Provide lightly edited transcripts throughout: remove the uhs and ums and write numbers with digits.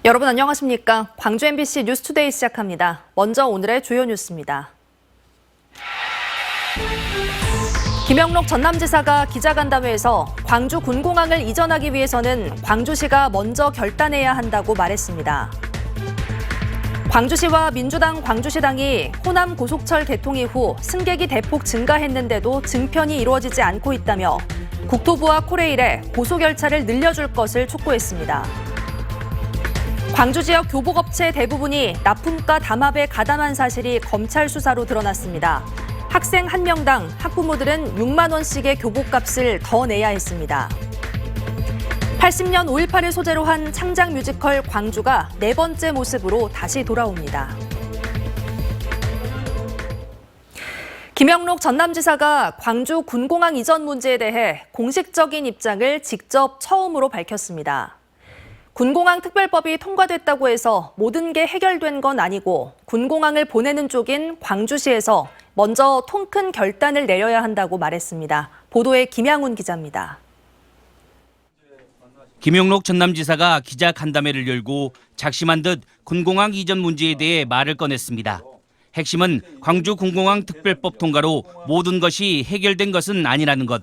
여러분 안녕하십니까? 광주 MBC 뉴스투데이 시작합니다. 먼저 오늘의 주요 뉴스입니다. 김영록 전남지사가 기자간담회에서 광주 군공항을 이전하기 위해서는 광주시가 먼저 결단해야 한다고 말했습니다. 광주시와 민주당 광주시당이 호남 고속철 개통 이후 승객이 대폭 증가했는데도 증편이 이루어지지 않고 있다며 국토부와 코레일에 고속열차를 늘려줄 것을 촉구했습니다. 광주 지역 교복업체 대부분이 납품가 담합에 가담한 사실이 검찰 수사로 드러났습니다. 학생 1명당 학부모들은 6만 원씩의 교복값을 더 내야 했습니다. 80년 5.18을 소재로 한 창작 뮤지컬 광주가 네 번째 모습으로 다시 돌아옵니다. 김영록 전남지사가 광주 군공항 이전 문제에 대해 공식적인 입장을 직접 처음으로 밝혔습니다. 군공항 특별법이 통과됐다고 해서 모든 게 해결된 건 아니고 군공항을 보내는 쪽인 광주시에서 먼저 통 큰 결단을 내려야 한다고 말했습니다. 보도에 김양훈 기자입니다. 김영록 전남지사가 기자간담회를 열고 작심한 듯 군공항 이전 문제에 대해 말을 꺼냈습니다. 핵심은 광주 군공항 특별법 통과로 모든 것이 해결된 것은 아니라는 것.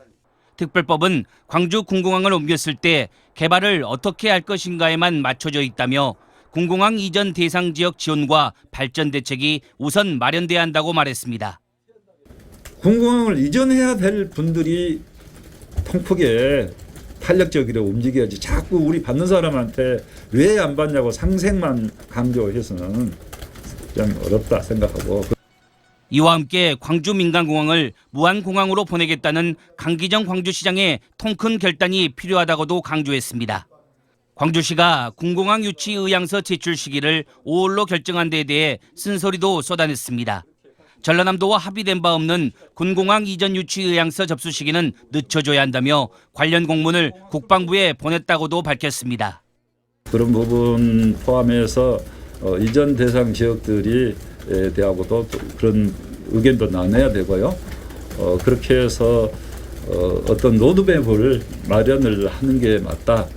특별법은 광주 군공항을 옮겼을 때 개발을 어떻게 할 것인가에만 맞춰져 있다며 군공항 이전 대상 지역 지원과 발전 대책이 우선 마련돼야 한다고 말했습니다. 군공항을 이전해야 될 분들이 통풍에 탄력적으로 움직여야지 자꾸 우리 받는 사람한테 왜 안 받냐고 상생만 강조해서는 좀 어렵다 생각하고. 이와 함께 광주 민간공항을 무안공항으로 보내겠다는 강기정 광주시장의 통큰 결단이 필요하다고도 강조했습니다. 광주시가 군공항 유치 의향서 제출 시기를 5월로 결정한 데에 대해 쓴소리도 쏟아냈습니다. 전라남도와 합의된 바 없는 군공항 이전 유치 의향서 접수 시기는 늦춰줘야 한다며 관련 공문을 국방부에 보냈다고도 밝혔습니다. 그런 부분 포함해서 이전 대상 지역들이 대하고도 그런 의견도 나눠야 되고요. 그렇게 해서 어떤 로드맵을 마련을 하는 게 맞다.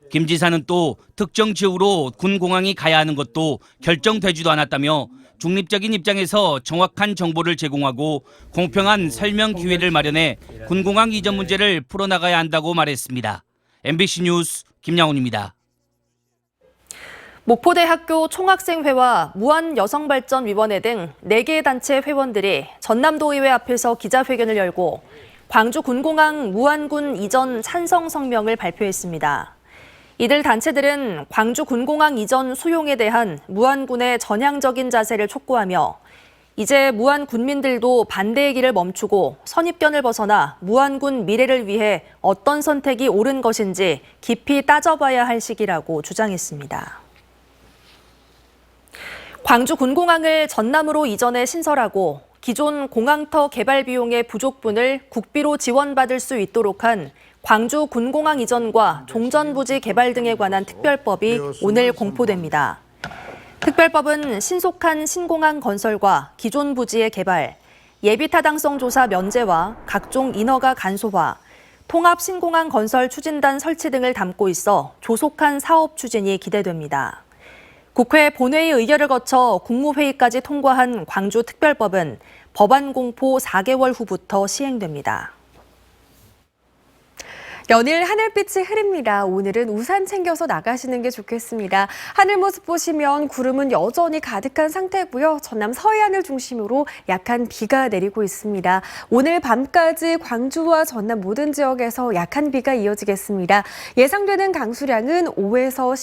김 지사는 또 특정 지역으로 군공항이 가야 하는 것도 결정되지도 않았다며 중립적인 입장에서 정확한 정보를 제공하고 공평한 설명 기회를 마련해 군공항 이전 문제를 풀어나가야 한다고 말했습니다. MBC 뉴스 김양훈입니다. 목포대학교 총학생회와 무한여성발전위원회 등 4개 단체 회원들이 전남도의회 앞에서 기자회견을 열고 광주 군공항 무안군 이전 찬성 성명을 발표했습니다. 이들 단체들은 광주 군공항 이전 수용에 대한 무안군의 전향적인 자세를 촉구하며 이제 무안 군민들도 반대의 길을 멈추고 선입견을 벗어나 무안군 미래를 위해 어떤 선택이 옳은 것인지 깊이 따져봐야 할 시기라고 주장했습니다. 광주 군공항을 전남으로 이전해 신설하고 기존 공항터 개발 비용의 부족분을 국비로 지원받을 수 있도록 한 광주 군공항 이전과 종전부지 개발 등에 관한 특별법이 오늘 공포됩니다. 특별법은 신속한 신공항 건설과 기존 부지의 개발, 예비 타당성 조사 면제와 각종 인허가 간소화, 통합 신공항 건설 추진단 설치 등을 담고 있어 조속한 사업 추진이 기대됩니다. 국회 본회의 의결을 거쳐 국무회의까지 통과한 광주 특별법은 법안 공포 4개월 후부터 시행됩니다. 연일 하늘빛이 흐립니다. 오늘은 우산 챙겨서 나가시는 게 좋겠습니다. 하늘 모습 보시면 구름은 여전히 가득한 상태고요. 전남 서해안을 중심으로 약한 비가 내리고 있습니다. 오늘 밤까지 광주와 전남 모든 지역에서 약한 비가 이어지겠습니다. 예상되는 강수량은 5에서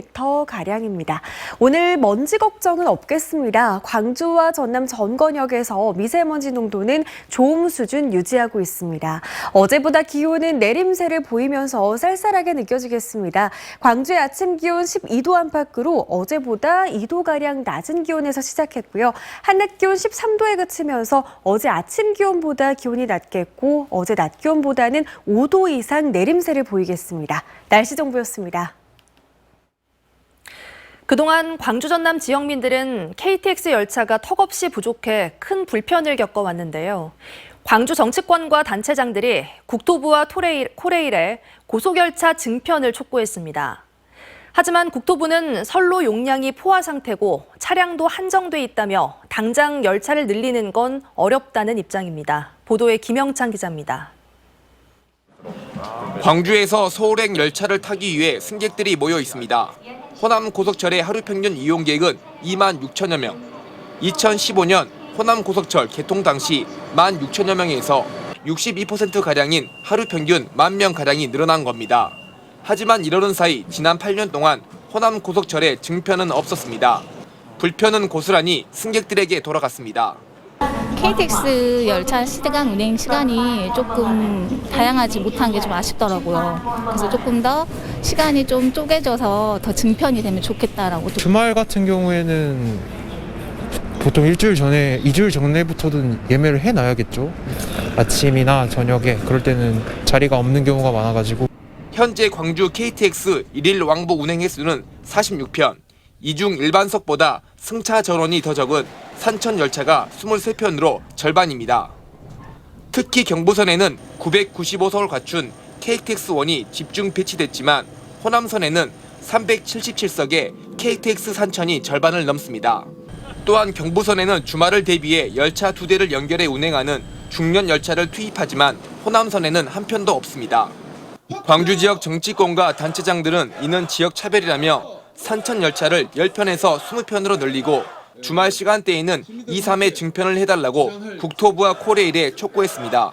10mm가량입니다. 오늘 먼지 걱정은 없겠습니다. 광주와 전남 전권역에서 미세먼지 농도는 좋음 수준 유지하고 있습니다. 어제보다 기온은 내림 세를 보이면서 쌀쌀하게 느껴지겠습니다. 광주의 아침 기온 12도 안팎으로 어제보다 2도가량 낮은 기온에서 시작했고요. 한낮 기온 13도에 그치면서 어제 아침 기온보다 기온이 낮겠고 어제 낮 기온보다는 5도 이상 내림세를 보이겠습니다. 날씨 정보였습니다. 그동안 광주 전남 지역민들은 KTX 열차가 턱없이 부족해 큰 불편을 겪어왔는데요. 광주 정치권과 단체장들이 국토부와 코레일에 고속열차 증편을 촉구했습니다. 하지만 국토부는 선로 용량이 포화 상태고 차량도 한정돼 있다며 당장 열차를 늘리는 건 어렵다는 입장입니다. 보도에 김영찬 기자입니다. 광주에서 서울행 열차를 타기 위해 승객들이 모여 있습니다. 호남 고속철의 하루 평균 이용객은 2만 6천여 명. 2015년 호남 고속철 개통 당시 1만 6천여 명에서 62%가량인 하루 평균 1만 명가량이 늘어난 겁니다. 하지만 이러는 사이 지난 8년 동안 호남 고속철에 증편은 없었습니다. 불편은 고스란히 승객들에게 돌아갔습니다. KTX 열차 시간 운행 시간이 조금 다양하지 못한 게 좀 아쉽더라고요. 그래서 조금 더 시간이 좀 쪼개져서 더 증편이 되면 좋겠다라고. 주말 같은 경우에는 보통 2주일 전에부터는 예매를 해놔야겠죠. 아침이나 저녁에 그럴 때는 자리가 없는 경우가 많아가지고. 현재 광주 KTX 1일 왕복 운행 횟수는 46편, 이중 일반석보다 승차 전원이 더 적은 산천 열차가 23편으로 절반입니다. 특히 경부선에는 995석을 갖춘 KTX1이 집중 배치됐지만 호남선에는 377석의 KTX 산천이 절반을 넘습니다. 또한 경부선에는 주말을 대비해 열차 2대를 연결해 운행하는 중년 열차를 투입하지만 호남선에는 한 편도 없습니다. 광주 지역 정치권과 단체장들은 이는 지역 차별이라며 산천 열차를 10편에서 20편으로 늘리고 주말 시간대에는 2, 3회 증편을 해달라고 국토부와 코레일에 촉구했습니다.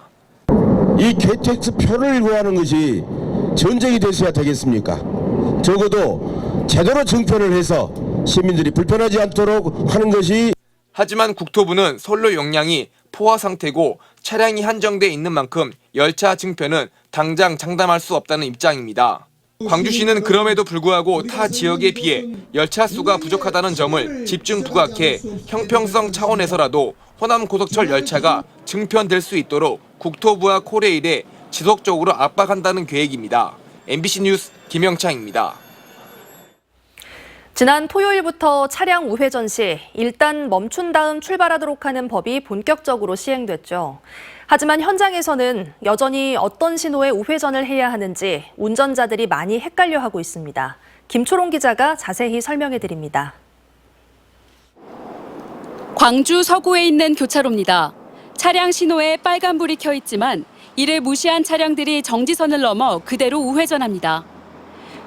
이 KTX 표를 구하는 것이 전쟁이 됐어야 되겠습니까? 적어도 제대로 증편을 해서 시민들이 불편하지 않도록 하는 것이. 하지만 국토부는 선로 용량이 포화 상태고 차량이 한정돼 있는 만큼 열차 증편은 당장 장담할 수 없다는 입장입니다. 광주시는 그럼에도 불구하고 타 지역에 비해 열차 수가 부족하다는 점을 집중 부각해 형평성 차원에서라도 호남 고속철 열차가 증편될 수 있도록 국토부와 코레일에 지속적으로 압박한다는 계획입니다. MBC 뉴스 김영창입니다. 지난 토요일부터 차량 우회전 시 일단 멈춘 다음 출발하도록 하는 법이 본격적으로 시행됐죠. 하지만 현장에서는 여전히 어떤 신호에 우회전을 해야 하는지 운전자들이 많이 헷갈려하고 있습니다. 김초롱 기자가 자세히 설명해 드립니다. 광주 서구에 있는 교차로입니다. 차량 신호에 빨간불이 켜 있지만 이를 무시한 차량들이 정지선을 넘어 그대로 우회전합니다.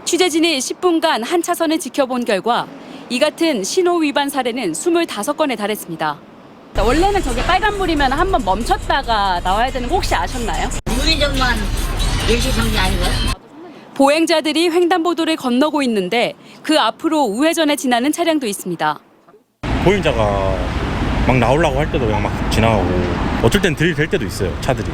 취재진이 10분간 한 차선을 지켜본 결과 이 같은 신호 위반 사례는 25건에 달했습니다. 원래는 저게 빨간불이면 한번 멈췄다가 나와야 되는 거 혹시 아셨나요? 우회전만 일시정지 아니고요? 보행자들이 횡단보도를 건너고 있는데 그 앞으로 우회전에 지나는 차량도 있습니다. 보행자가 막 나오려고 할 때도 그냥 막 지나가고 어쩔 땐 들이댈 때도 있어요, 차들이.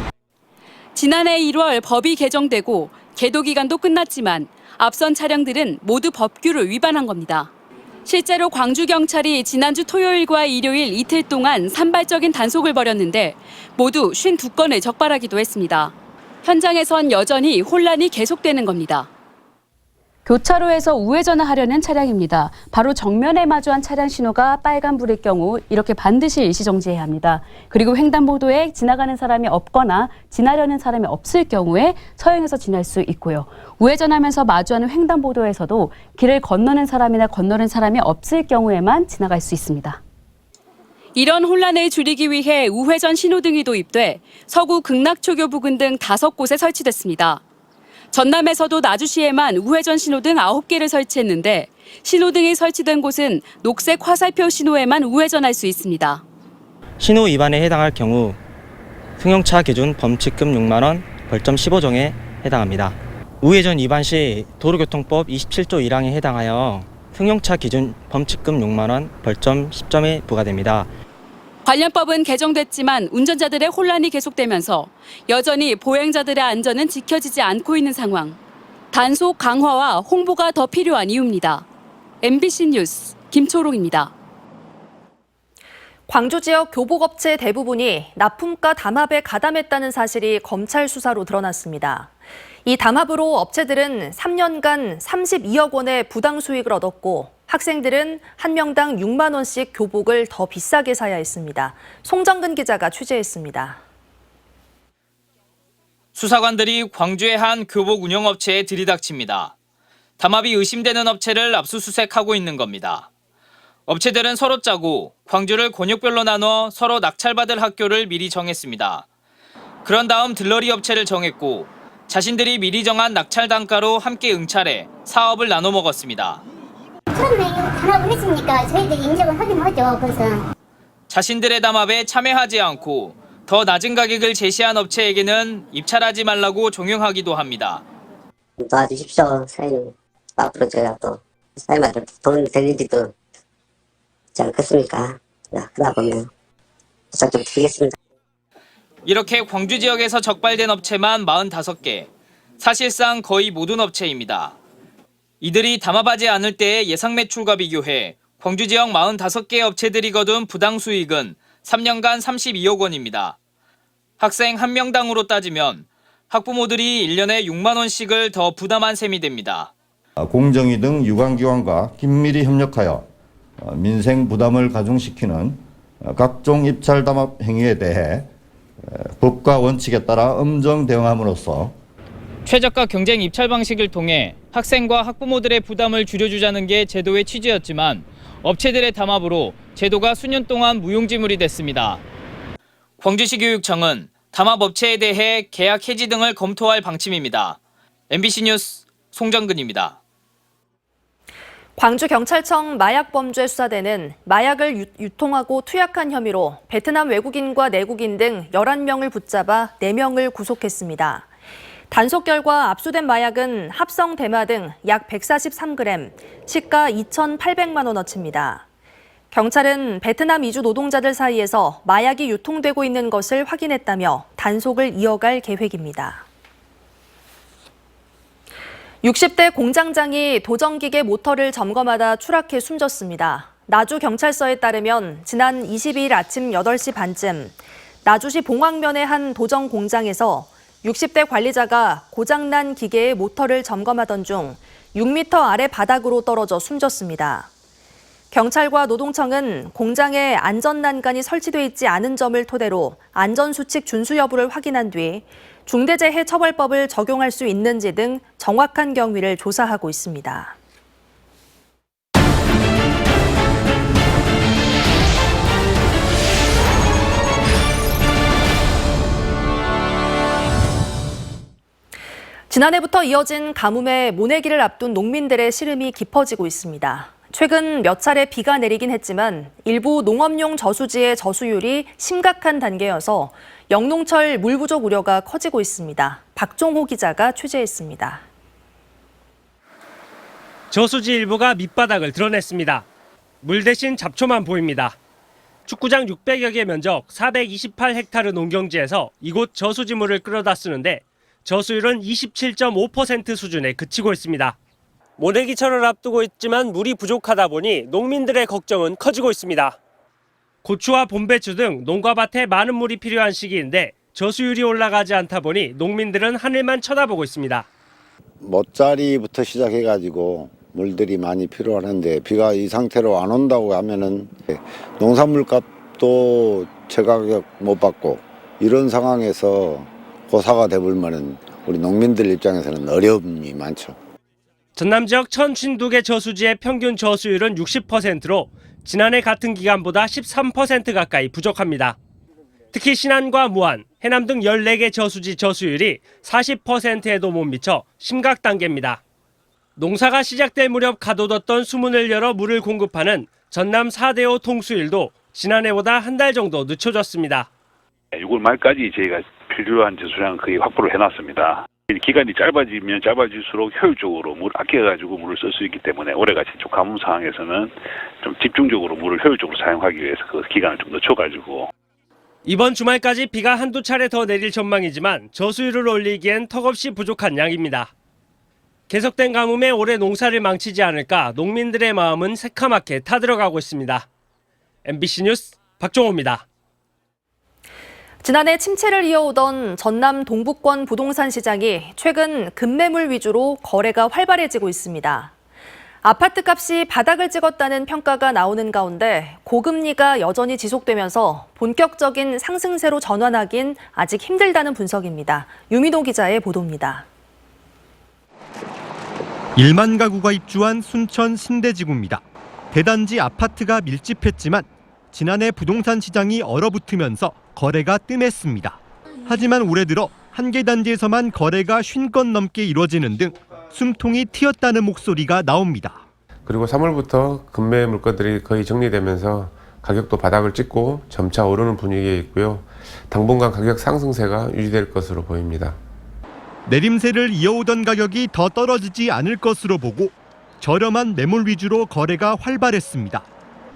지난해 1월 법이 개정되고 계도 기간도 끝났지만 앞선 차량들은 모두 법규를 위반한 겁니다. 실제로 광주경찰이 지난주 토요일과 일요일 이틀 동안 산발적인 단속을 벌였는데 모두 52건을 적발하기도 했습니다. 현장에선 여전히 혼란이 계속되는 겁니다. 교차로에서 우회전을 하려는 차량입니다. 바로 정면에 마주한 차량 신호가 빨간불일 경우 이렇게 반드시 일시정지해야 합니다. 그리고 횡단보도에 지나가는 사람이 없거나 지나려는 사람이 없을 경우에 서행해서 지날 수 있고요. 우회전하면서 마주하는 횡단보도에서도 길을 건너는 사람이나 건너는 사람이 없을 경우에만 지나갈 수 있습니다. 이런 혼란을 줄이기 위해 우회전 신호등이 도입돼 서구 극락초교 부근 등 5곳에 설치됐습니다. 전남에서도 나주시에만 우회전 신호등 9개를 설치했는데 신호등이 설치된 곳은 녹색 화살표 신호에만 우회전할 수 있습니다. 신호 위반에 해당할 경우 승용차 기준 범칙금 6만 원, 벌점 15종에 해당합니다. 우회전 위반 시 도로교통법 27조 1항에 해당하여 승용차 기준 범칙금 6만 원, 벌점 10점이 부과됩니다. 관련법은 개정됐지만 운전자들의 혼란이 계속되면서 여전히 보행자들의 안전은 지켜지지 않고 있는 상황. 단속 강화와 홍보가 더 필요한 이유입니다. MBC 뉴스 김초롱입니다. 광주 지역 교복업체 대부분이 납품가 담합에 가담했다는 사실이 검찰 수사로 드러났습니다. 이 담합으로 업체들은 3년간 32억 원의 부당 수익을 얻었고 학생들은 한 명당 6만 원씩 교복을 더 비싸게 사야 했습니다. 송정근 기자가 취재했습니다. 수사관들이 광주의 한 교복 운영업체에 들이닥칩니다. 담합이 의심되는 업체를 압수수색하고 있는 겁니다. 업체들은 서로 짜고 광주를 권역별로 나눠 서로 낙찰받을 학교를 미리 정했습니다. 그런 다음 들러리 업체를 정했고 자신들이 미리 정한 낙찰 단가로 함께 응찰해 사업을 나눠 먹었습니다. 처음에 담합을 했으니까 저희들이 인정을 하긴 하죠. 그래서 자신들의 담합에 참여하지 않고 더 낮은 가격을 제시한 업체에게는 입찰하지 말라고 종용하기도 합니다. 도와주십시오. 사장님. 앞으로 제가 또 사장님한테 돈 될 일도 있지 않겠습니까? 그러다 보면 부탁 좀 드리겠습니다. 이렇게 광주 지역에서 적발된 업체만 45개, 사실상 거의 모든 업체입니다. 이들이 담합하지 않을 때의 예상 매출과 비교해 광주 지역 45개 업체들이 거둔 부당 수익은 3년간 32억 원입니다. 학생 1명당으로 따지면 학부모들이 1년에 6만 원씩을 더 부담한 셈이 됩니다. 공정위 등 유관기관과 긴밀히 협력하여 민생 부담을 가중시키는 각종 입찰 담합 행위에 대해 법과 원칙에 따라 엄정 대응함으로써 최저가 경쟁 입찰 방식을 통해 학생과 학부모들의 부담을 줄여주자는 게 제도의 취지였지만 업체들의 담합으로 제도가 수년 동안 무용지물이 됐습니다. 광주시 교육청은 담합업체에 대해 계약 해지 등을 검토할 방침입니다. MBC 뉴스 송정근입니다. 광주경찰청 마약범죄수사대는 마약을 유통하고 투약한 혐의로 베트남 외국인과 내국인 등 11명을 붙잡아 4명을 구속했습니다. 단속 결과 압수된 마약은 합성 대마 등 약 143g, 시가 2,800만 원어치입니다. 경찰은 베트남 이주 노동자들 사이에서 마약이 유통되고 있는 것을 확인했다며 단속을 이어갈 계획입니다. 60대 공장장이 도전기계 모터를 점검하다 추락해 숨졌습니다. 나주경찰서에 따르면 지난 22일 아침 8시 반쯤 나주시 봉황면의 한 도전 공장에서 60대 관리자가 고장난 기계의 모터를 점검하던 중 6m 아래 바닥으로 떨어져 숨졌습니다. 경찰과 노동청은 공장에 안전난간이 설치돼 있지 않은 점을 토대로 안전수칙 준수 여부를 확인한 뒤 중대재해처벌법을 적용할 수 있는지 등 정확한 경위를 조사하고 있습니다. 지난해부터 이어진 가뭄에 모내기를 앞둔 농민들의 시름이 깊어지고 있습니다. 최근 몇 차례 비가 내리긴 했지만 일부 농업용 저수지의 저수율이 심각한 단계여서 영농철 물 부족 우려가 커지고 있습니다. 박종호 기자가 취재했습니다. 저수지 일부가 밑바닥을 드러냈습니다. 물 대신 잡초만 보입니다. 축구장 600여 개 면적 428헥타르 농경지에서 이곳 저수지물을 끌어다 쓰는데 저수율은 27.5% 수준에 그치고 있습니다. 모내기철을 앞두고 있지만 물이 부족하다 보니 농민들의 걱정은 커지고 있습니다. 고추와 봄배추 등 농가밭에 많은 물이 필요한 시기인데 저수율이 올라가지 않다 보니 농민들은 하늘만 쳐다보고 있습니다. 멋자리부터 시작해가지고 물들이 많이 필요하는데 비가 이 상태로 안 온다고 하면은 농산물 값도 제가격 못 받고 이런 상황에서 고사가 돼버리면은 우리 농민들 입장에서는 어려움이 많죠. 전남 지역 1,052개 저수지의 평균 저수율은 60%로 지난해 같은 기간보다 13% 가까이 부족합니다. 특히 신안과 무안, 해남 등 14개 저수지 저수율이 40%에도 못 미쳐 심각 단계입니다. 농사가 시작될 무렵 가둬뒀던 수문을 열어 물을 공급하는 전남 4대5 통수일도 지난해보다 한 달 정도 늦춰졌습니다. 6월 말까지 저희가 필요한 저수량 거의 확보를 해놨습니다. 기간이 짧아지면 짧아질수록 효율적으로 물 아껴가지고 물을 쓸 수 있기 때문에 올해같이 좀 가뭄 상황에서는 좀 집중적으로 물을 효율적으로 사용하기 위해서 그 기간을 좀 늦춰가지고 이번 주말까지 비가 한두 차례 더 내릴 전망이지만 저수율을 올리기엔 턱없이 부족한 양입니다. 계속된 가뭄에 올해 농사를 망치지 않을까 농민들의 마음은 새카맣게 타들어가고 있습니다. MBC 뉴스 박종호입니다. 지난해 침체를 이어오던 전남 동북권 부동산 시장이 최근 급매물 위주로 거래가 활발해지고 있습니다. 아파트 값이 바닥을 찍었다는 평가가 나오는 가운데 고금리가 여전히 지속되면서 본격적인 상승세로 전환하긴 아직 힘들다는 분석입니다. 유미동 기자의 보도입니다. 1만 가구가 입주한 순천 신대지구입니다. 대단지 아파트가 밀집했지만 지난해 부동산 시장이 얼어붙으면서 거래가 뜸했습니다. 하지만 올해 들어 한 개 단지에서만 거래가 50건 넘게 이루어지는 등 숨통이 트였다는 목소리가 나옵니다. 그리고 3월부터 금매 물건들이 거의 정리되면서 가격도 바닥을 찍고 점차 오르는 분위기에 있고요. 당분간 가격 상승세가 유지될 것으로 보입니다. 내림세를 이어오던 가격이 더 떨어지지 않을 것으로 보고 저렴한 매물 위주로 거래가 활발했습니다.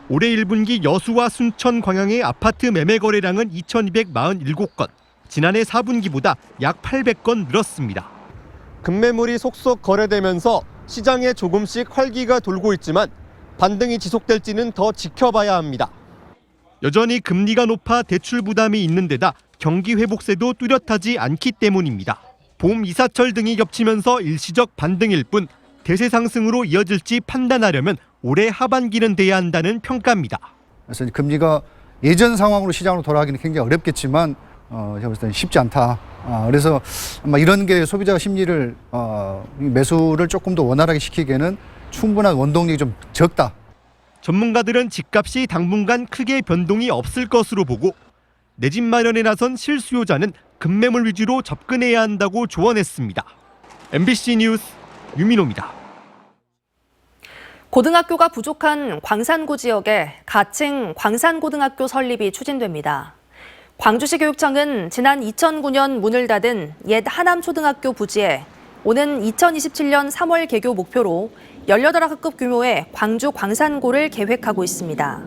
올해 1분기 여수와 순천 광양의 아파트 매매 거래량은 2,247건, 지난해 4분기보다 약 800건 늘었습니다. 급매물이 속속 거래되면서 시장에 조금씩 활기가 돌고 있지만 반등이 지속될지는 더 지켜봐야 합니다. 여전히 금리가 높아 대출 부담이 있는 데다 경기 회복세도 뚜렷하지 않기 때문입니다. 봄 이사철 등이 겹치면서 일시적 반등일 뿐 대세 상승으로 이어질지 판단하려면 올해 하반기는 돼야 한다는 평가입니다. 그래서 금리가 예전 상황으로 시장으로 돌아가기는 굉장히 어렵겠지만 제가 볼 때는 쉽지 않다. 그래서 아마 이런 게 소비자 심리를 매수를 조금 더 원활하게 시키기에는 충분한 원동력이 좀 적다. 전문가들은 집값이 당분간 크게 변동이 없을 것으로 보고 내 집 마련에 나선 실수요자는 급매물 위주로 접근해야 한다고 조언했습니다. MBC 뉴스 유민호입니다. 고등학교가 부족한 광산구 지역에 가칭 광산고등학교 설립이 추진됩니다. 광주시 교육청은 지난 2009년 문을 닫은 옛 하남초등학교 부지에 오는 2027년 3월 개교 목표로 18학급 규모의 광주 광산고를 계획하고 있습니다.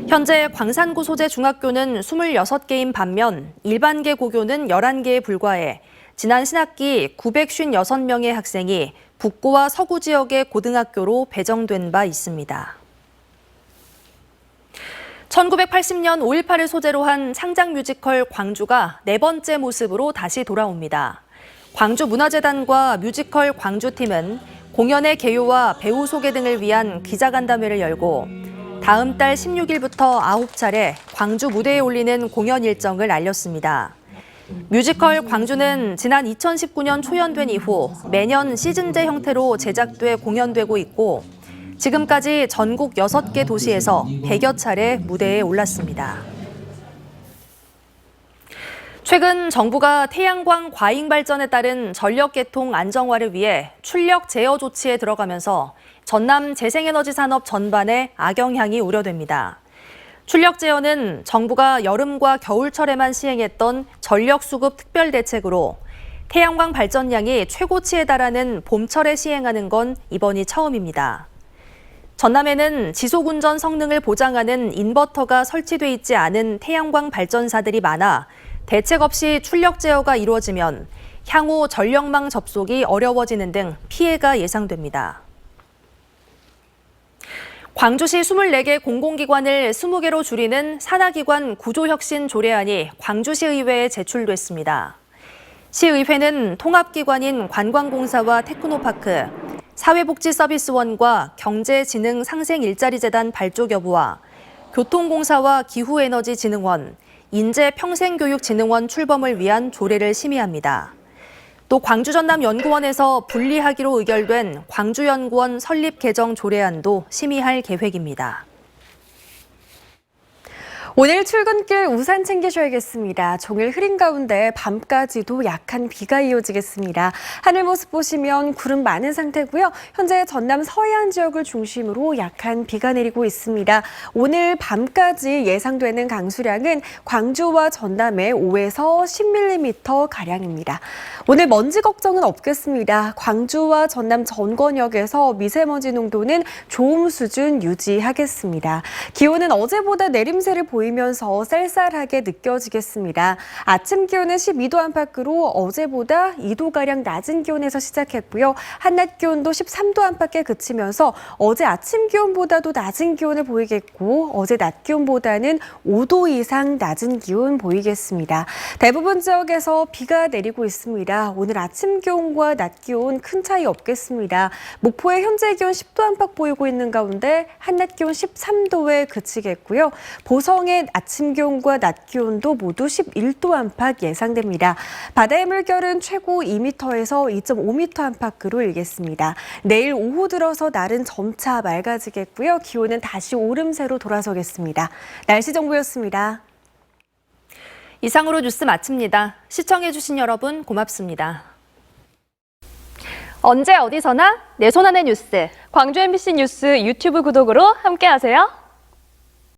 현재 광산고 소재 중학교는 26개인 반면 일반계 고교는 11개에 불과해 지난 신학기 956명의 학생이 북구와 서구 지역의 고등학교로 배정된 바 있습니다. 1980년 5.18을 소재로 한 창작 뮤지컬 광주가 4번째 모습으로 다시 돌아옵니다. 광주문화재단과 뮤지컬 광주팀은 공연의 개요와 배우 소개 등을 위한 기자간담회를 열고 다음 달 16일부터 9차례 광주 무대에 올리는 공연 일정을 알렸습니다. 뮤지컬 광주는 지난 2019년 초연된 이후 매년 시즌제 형태로 제작돼 공연되고 있고 지금까지 전국 6개 도시에서 100여 차례 무대에 올랐습니다. 최근 정부가 태양광 과잉 발전에 따른 전력 개통 안정화를 위해 출력 제어 조치에 들어가면서 전남 재생에너지 산업 전반에 악영향이 우려됩니다. 출력 제어는 정부가 여름과 겨울철에만 시행했던 전력 수급 특별 대책으로 태양광 발전량이 최고치에 달하는 봄철에 시행하는 건 이번이 처음입니다. 전남에는 지속운전 성능을 보장하는 인버터가 설치돼 있지 않은 태양광 발전사들이 많아 대책 없이 출력 제어가 이루어지면 향후 전력망 접속이 어려워지는 등 피해가 예상됩니다. 광주시 24개 공공기관을 20개로 줄이는 산하기관 구조혁신 조례안이 광주시의회에 제출됐습니다. 시의회는 통합기관인 관광공사와 테크노파크, 사회복지서비스원과 경제지능상생일자리재단 발족 여부와 교통공사와 기후에너지진흥원, 인재평생교육진흥원 출범을 위한 조례를 심의합니다. 또 광주전남연구원에서 분리하기로 의결된 광주연구원 설립 개정 조례안도 심의할 계획입니다. 오늘 출근길 우산 챙기셔야겠습니다. 종일 흐린 가운데 밤까지도 약한 비가 이어지겠습니다. 하늘 모습 보시면 구름 많은 상태고요. 현재 전남 서해안 지역을 중심으로 약한 비가 내리고 있습니다. 오늘 밤까지 예상되는 강수량은 광주와 전남에 5에서 10mm가량입니다. 오늘 먼지 걱정은 없겠습니다. 광주와 전남 전권역에서 미세먼지 농도는 좋음 수준 유지하겠습니다. 기온은 어제보다 내림세를 보이면서 쌀쌀하게 느껴지겠습니다. 아침 기온은 12도 안팎으로 어제보다 2도가량 낮은 기온에서 시작했고요. 한낮 기온도 13도 안팎에 그치면서 어제 아침 기온보다도 낮은 기온을 보이겠고 어제 낮 기온보다는 5도 이상 낮은 기온 보이겠습니다. 대부분 지역에서 비가 내리고 있습니다. 오늘 아침 기온과 낮 기온 큰 차이 없겠습니다. 목포의 현재 기온 10도 안팎 보이고 있는 가운데 한낮 기온 13도에 그치겠고요. 보성의 시장의 아침 기온과 낮 기온도 모두 11도 안팎 예상됩니다. 바다의 물결은 최고 2m에서 2.5m 안팎으로 일겠습니다. 내일 오후 들어서 날은 점차 맑아지겠고요. 기온은 다시 오름세로 돌아서겠습니다. 날씨 정보였습니다. 이상으로 뉴스 마칩니다. 시청해주신 여러분 고맙습니다. 언제 어디서나 내 손 안의 뉴스. 광주 MBC 뉴스 유튜브 구독으로 함께하세요.